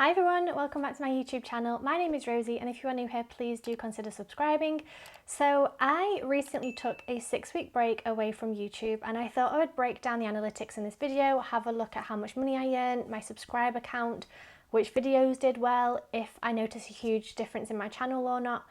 Hi everyone, welcome back to my YouTube channel. My name is Rosie, and if you are new here, please do consider subscribing. So I recently took a 6-week break away from YouTube, and I thought I would break down the analytics in this video, have a look at how much money I earned, my subscriber count, which videos did well, if I noticed a huge difference in my channel or not.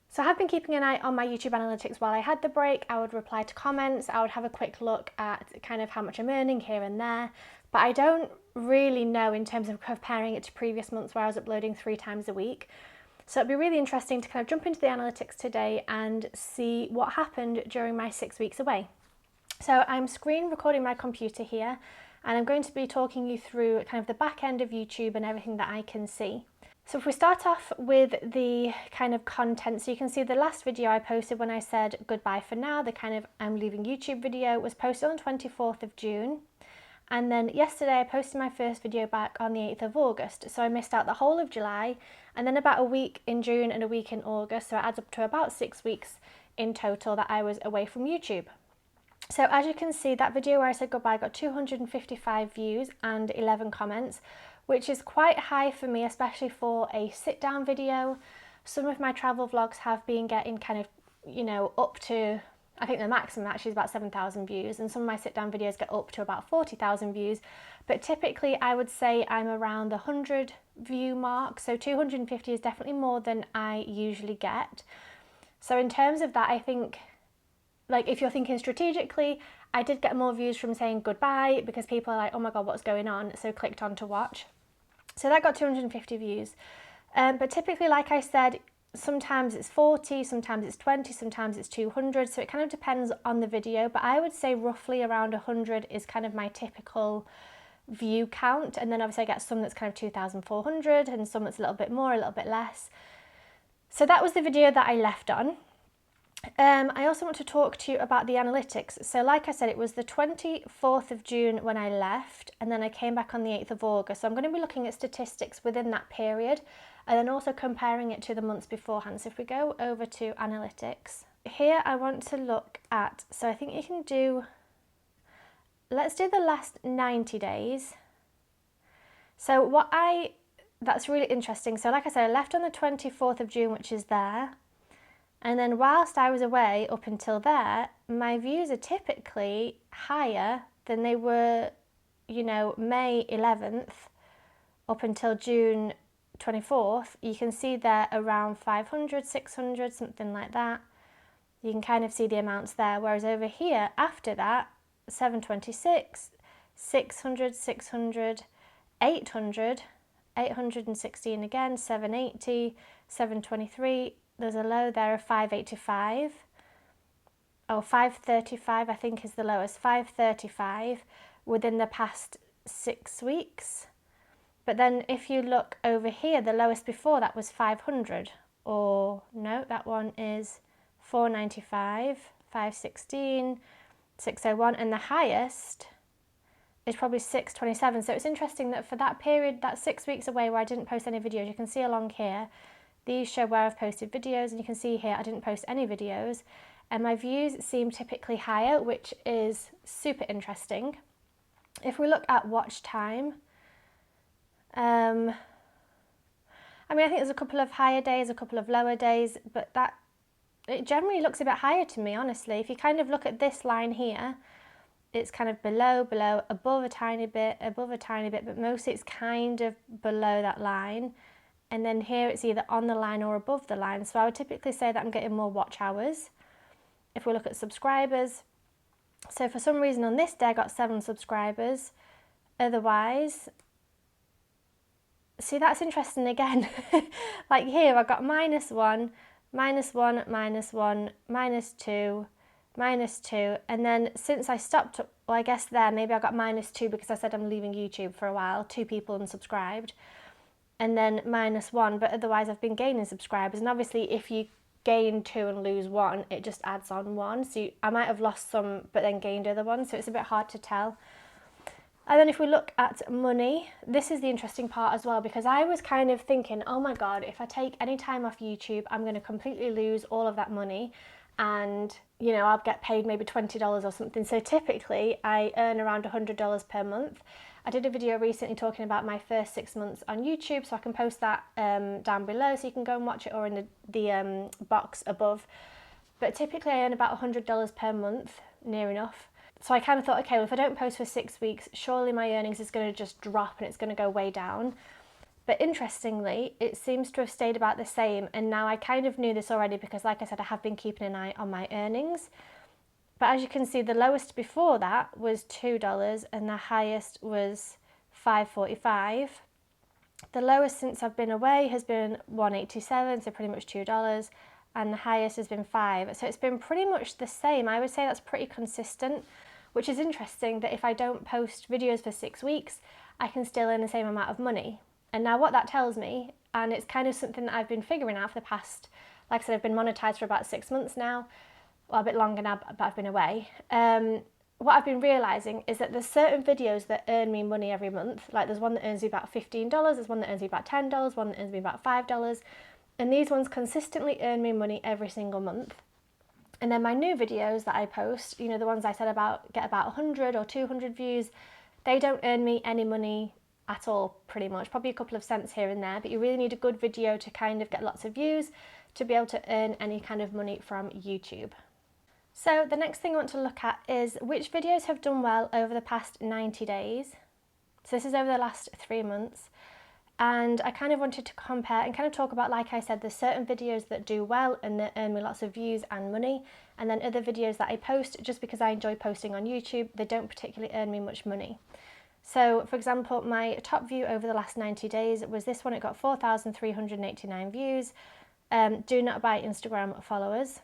So I have been keeping an eye on my YouTube analytics while I had the break. I would reply to comments, I would have a quick look at kind of how much I'm earning here and there, but I don't really know in terms of comparing it to previous months where I was uploading 3 times a week. So it'd be really interesting to kind of jump into the analytics today and see what happened during my 6 weeks away. So I'm screen recording my computer here, and I'm going to be talking you through kind of the back end of YouTube and everything that I can see. So if we start off with the kind of content, so you can see the last video I posted when I said goodbye for now, the kind of I'm leaving YouTube video, was posted on 24th of June. And then yesterday I posted my first video back on the 8th of August. So I missed out the whole of July, and then about a week in June and a week in August. So it adds up to about 6 weeks in total that I was away from YouTube. So as you can see, that video where I said goodbye got 255 views and 11 comments, which is quite high for me, especially for a sit down video. Some of my travel vlogs have been getting kind of, you know, up to, I think the maximum actually is about 7,000 views, and some of my sit down videos get up to about 40,000 views. But typically I would say I'm around the 100 view mark. So 250 is definitely more than I usually get. So in terms of that, I think, like, if you're thinking strategically, I did get more views from saying goodbye because people are like, oh my God, what's going on? So clicked on to watch. So that got 250 views. But typically, like I said, sometimes it's 40, sometimes it's 20, sometimes it's 200. So it kind of depends on the video, but I would say roughly around 100 is kind of my typical view count. And then obviously I get some that's kind of 2,400 and some that's a little bit more, a little bit less. So that was the video that I left on. I also want to talk to you about the analytics. So like I said, it was the 24th of June when I left, and then I came back on the 8th of August. So I'm going to be looking at statistics within that period, and then also comparing it to the months beforehand. So if we go over to analytics, here I want to look at, so I think you can do, let's do the last 90 days. So that's really interesting. So like I said, I left on the 24th of June, which is there. And then whilst I was away up until there, my views are typically higher than they were, you know, May 11th up until June 24th. You can see they're around 500, 600, something like that. You can kind of see the amounts there. Whereas over here, after that, 726, 600, 600, 800, 816 again, 780, 723, there's a low there of 585. Oh, 535 I think is the lowest, 535 within the past 6 weeks. But then if you look over here, the lowest before that was 500, or no, that one is 495, 516, 601, and the highest is probably 627. So it's interesting that for that period, that 6 weeks away where I didn't post any videos, you can see along here, these show where I've posted videos, and you can see here I didn't post any videos, and my views seem typically higher, which is super interesting. If we look at watch time, I mean, I think there's a couple of higher days, a couple of lower days, but it generally looks a bit higher to me, honestly. If you kind of look at this line here, it's kind of below, above a tiny bit, but mostly it's kind of below that line. And then here it's either on the line or above the line. So I would typically say that I'm getting more watch hours. If we look at subscribers, so for some reason on this day I got 7 subscribers. Otherwise, see, that's interesting again. Like here I got -1, -1, -1, -2, -2. And then since I stopped, well, I guess there, maybe I got -2 because I said I'm leaving YouTube for a while, 2 people unsubscribed. And then -1, but otherwise I've been gaining subscribers. And obviously if you gain 2 and lose 1, it just adds on 1. So I might have lost some but then gained other ones, so it's a bit hard to tell. And then if we look at money, this is the interesting part as well, because I was kind of thinking, oh my God, if I take any time off YouTube, I'm going to completely lose all of that money. and you know, I'll get paid maybe $20 or something. So typically I earn around $100 per month. I did a video recently talking about my first 6 months on YouTube, so I can post that down below so you can go and watch it, or in the box above. But typically I earn about $100 per month, near enough. So I kind of thought, okay, well, if I don't post for 6 weeks, surely my earnings is going to just drop and it's going to go way down. But interestingly, it seems to have stayed about the same. And now I kind of knew this already because, like I said, I have been keeping an eye on my earnings. But as you can see, the lowest before that was $2 and the highest was $5.45. The lowest since I've been away has been $1.87, so pretty much $2. And the highest has been $5. So it's been pretty much the same. I would say that's pretty consistent, which is interesting that if I don't post videos for 6 weeks, I can still earn the same amount of money. And now what that tells me, and it's kind of something that I've been figuring out for the past, like I said, I've been monetized for about 6 months now, well, a bit longer now, but I've been away. What I've been realising is that there's certain videos that earn me money every month. Like there's one that earns me about $15, there's one that earns me about $10, one that earns me about $5. And these ones consistently earn me money every single month. And then my new videos that I post, you know, the ones I said about get about 100 or 200 views, they don't earn me any money at all, pretty much. Probably a couple of cents here and there, but you really need a good video to kind of get lots of views to be able to earn any kind of money from YouTube. So the next thing I want to look at is which videos have done well over the past 90 days. So this is over the last 3 months. And I kind of wanted to compare and kind of talk about, like I said, there's certain videos that do well and that earn me lots of views and money, and then other videos that I post just because I enjoy posting on YouTube, they don't particularly earn me much money. So for example, my top view over the last 90 days was this one. It got 4,389 views. Do not buy Instagram followers.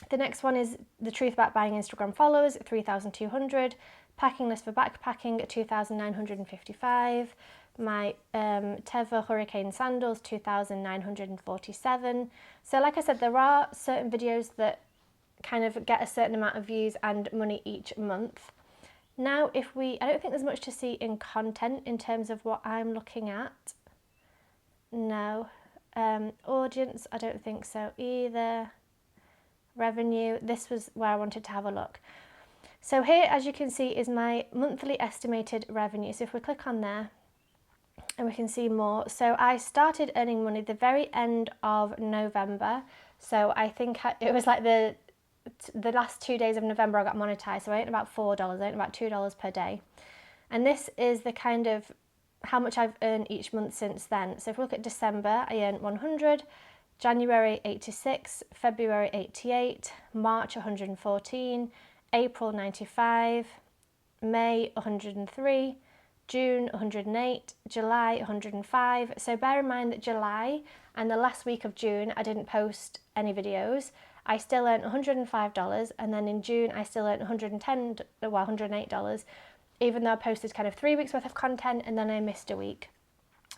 The next one is the truth about buying Instagram followers, 3,200. Packing list for backpacking, 2,955. My Teva Hurricane sandals, 2,947. So like I said, there are certain videos that kind of get a certain amount of views and money each month. Now I don't think there's much to see in content in terms of what I'm looking at. No. Audience, I don't think so either. Revenue, this was where I wanted to have a look. So here, as you can see, is my monthly estimated revenue. So if we click on there, and we can see more. So I started earning money the very end of November. So I think it was like the last 2 days of November I got monetized. So I earned about $4, I earned about $2 per day. And this is the kind of how much I've earned each month since then. So if we look at December, I earned 100, January 86, February 88, March 114, April 95, May 103, June 108, July 105. So bear in mind that July and the last week of June I didn't post any videos. I still earned $105, and then in June I still earned $108, even though I posted kind of 3 weeks worth of content and then I missed a week.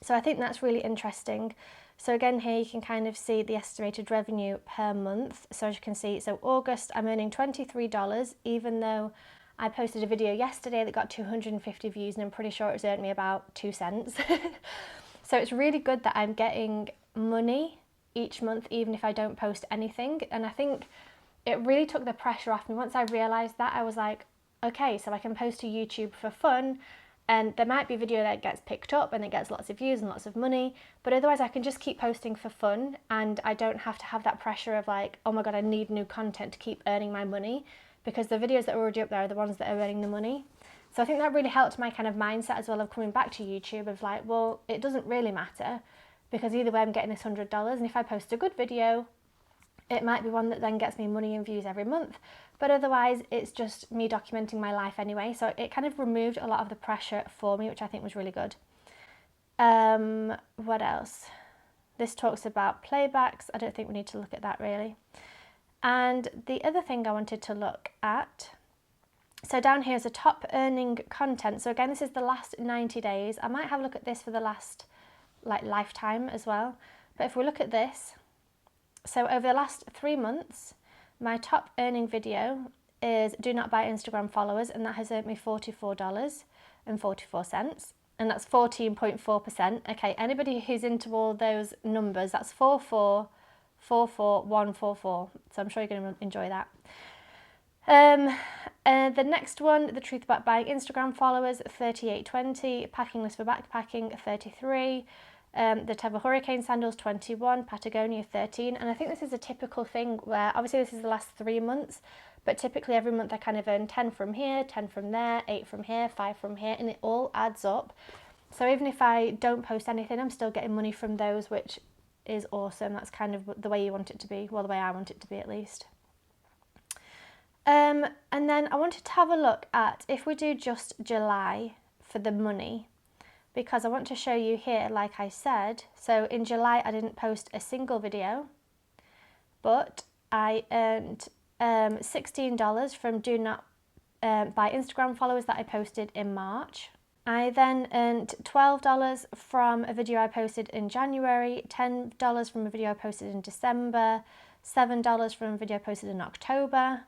So I think that's really interesting. So again, here you can kind of see the estimated revenue per month. So as you can see, so August I'm earning $23, even though I posted a video yesterday that got 250 views and I'm pretty sure it's earned me about 2 cents. So it's really good that I'm getting money each month, even if I don't post anything. And I think it really took the pressure off me. Once I realised that, I was like, okay, so I can post to YouTube for fun, and there might be a video that gets picked up and it gets lots of views and lots of money, but otherwise I can just keep posting for fun and I don't have to have that pressure of like, oh my god, I need new content to keep earning my money, because the videos that are already up there are the ones that are earning the money. So I think that really helped my kind of mindset as well of coming back to YouTube of like, well, it doesn't really matter because either way I'm getting this $100, and if I post a good video, it might be one that then gets me money and views every month, but otherwise it's just me documenting my life anyway. So it kind of removed a lot of the pressure for me, which I think was really good. What else? This talks about playbacks. I don't think we need to look at that really. And the other thing I wanted to look at, so down here is a top earning content. So again, this is the last 90 days. I might have a look at this for the last lifetime as well. But if we look at this, so over the last 3 months, my top earning video is Do Not Buy Instagram Followers, and that has earned me $44.44, and that's 14.4%. Okay, anybody who's into all those numbers, that's 44, 44144. So I'm sure you're going to enjoy that. The next one, the truth about buying Instagram followers, 3820. Packing list for backpacking, 33. The Teva Hurricane sandals, 21. Patagonia, 13. And I think this is a typical thing where obviously this is the last 3 months, but typically every month I kind of earn 10 from here, 10 from there, 8 from here, 5 from here, and it all adds up. So even if I don't post anything, I'm still getting money from those, which is awesome. That's kind of the way you want it to be, well, the way I want it to be at least. And then I wanted to have a look at if we do just July for the money, because I want to show you here, like I said. So in July I didn't post a single video, but I earned $16 from do not buy Instagram followers that I posted in March. I then earned $12 from a video I posted in January, $10 from a video I posted in December, $7 from a video I posted in October,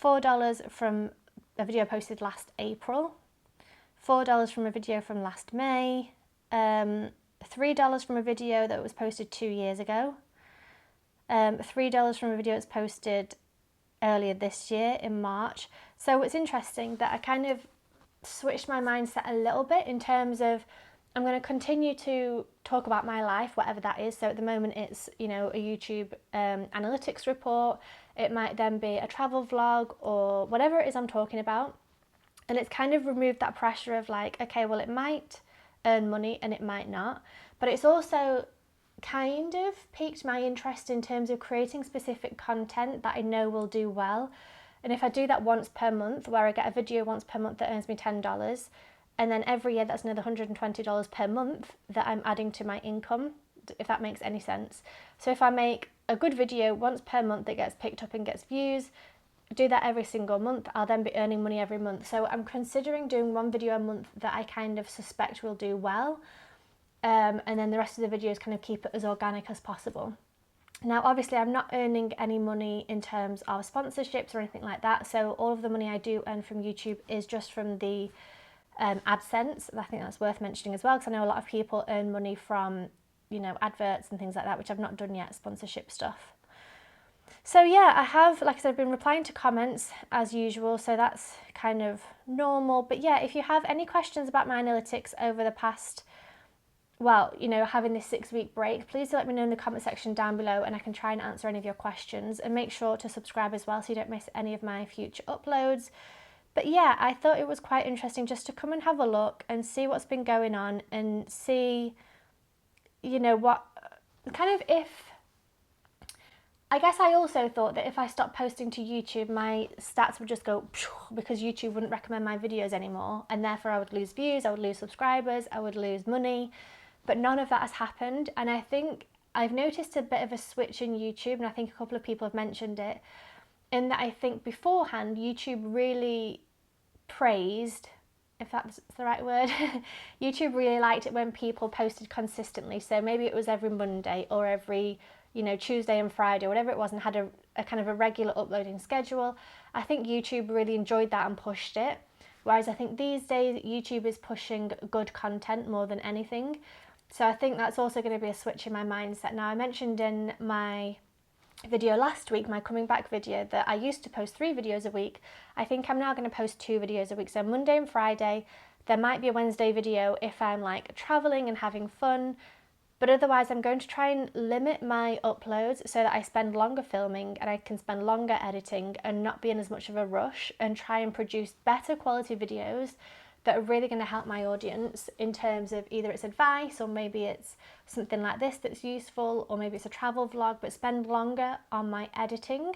$4 from a video posted last April, $4 from a video from last May, $3 from a video that was posted 2 years ago, $3 from a video that's posted earlier this year in March. So it's interesting that I kind of switched my mindset a little bit in terms of I'm going to continue to talk about my life, whatever that is. So at the moment it's, you know, a YouTube analytics report. It might then be a travel vlog or whatever it is I'm talking about. And it's kind of removed that pressure of like, okay, well, it might earn money and it might not. But it's also kind of piqued my interest in terms of creating specific content that I know will do well. And if I do that once per month, where I get a video once per month that earns me $10, and then every year that's another $120 per month that I'm adding to my income, if that makes any sense. So if I make a good video once per month that gets picked up and gets views, do that every single month, I'll then be earning money every month. So I'm considering doing one video a month that I kind of suspect will do well, and then the rest of the videos kind of keep it as organic as possible. Now, obviously, I'm not earning any money in terms of sponsorships or anything like that. So all of the money I do earn from YouTube is just from the AdSense. I think that's worth mentioning as well, because I know a lot of people earn money from, you know, adverts and things like that, which I've not done yet, sponsorship stuff. So yeah, I have, like I said, been replying to comments as usual, so that's kind of normal. But yeah, if you have any questions about my analytics over the past, well, you know, having this 6-week break, please do let me know in the comment section down below and I can try and answer any of your questions. And make sure to subscribe as well so you don't miss any of my future uploads. But yeah, I thought it was quite interesting just to come and have a look and see what's been going on and see, you know, what kind of, if, I guess I also thought that if I stopped posting to YouTube, my stats would just go because YouTube wouldn't recommend my videos anymore, and therefore I would lose views, I would lose subscribers, I would lose money. But none of that has happened, and I think I've noticed a bit of a switch in YouTube, and I think a couple of people have mentioned it, in that I think beforehand YouTube really praised, if that's the right word, YouTube really liked it when people posted consistently. So maybe it was every Monday or every, you know, Tuesday and Friday, whatever it was, and had a kind of a regular uploading schedule. I think YouTube really enjoyed that and pushed it. Whereas I think these days YouTube is pushing good content more than anything. So I think that's also going to be a switch in my mindset. Now, I mentioned in my video last week, my coming back video, that I used to post 3 videos a week. I think I'm now going to post 2 videos a week. So Monday and Friday. There might be a Wednesday video if I'm like traveling and having fun. But otherwise, I'm going to try and limit my uploads so that I spend longer filming and I can spend longer editing and not be in as much of a rush, and try and produce better quality videos that are really going to help my audience in terms of either it's advice or maybe it's something like this that's useful, or maybe it's a travel vlog, but spend longer on my editing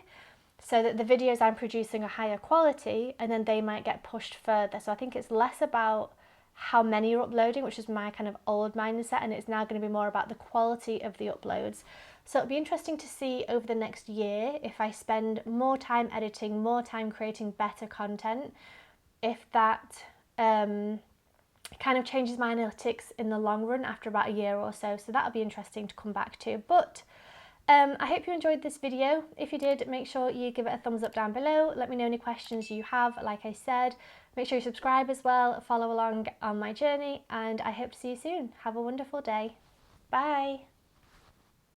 so that the videos I'm producing are higher quality and then they might get pushed further. So I think it's less about how many you're uploading, which is my kind of old mindset, and it's now going to be more about the quality of the uploads. So it'll be interesting to see over the next year if I spend more time editing, more time creating better content, if that kind of changes my analytics in the long run after about a year or so. So that'll be interesting to come back to. But I hope you enjoyed this video. If you did, make sure you give it a thumbs up down below. Let me know any questions you have. Like I said, make sure you subscribe as well, follow along on my journey, and I hope to see you soon. Have a wonderful day. Bye.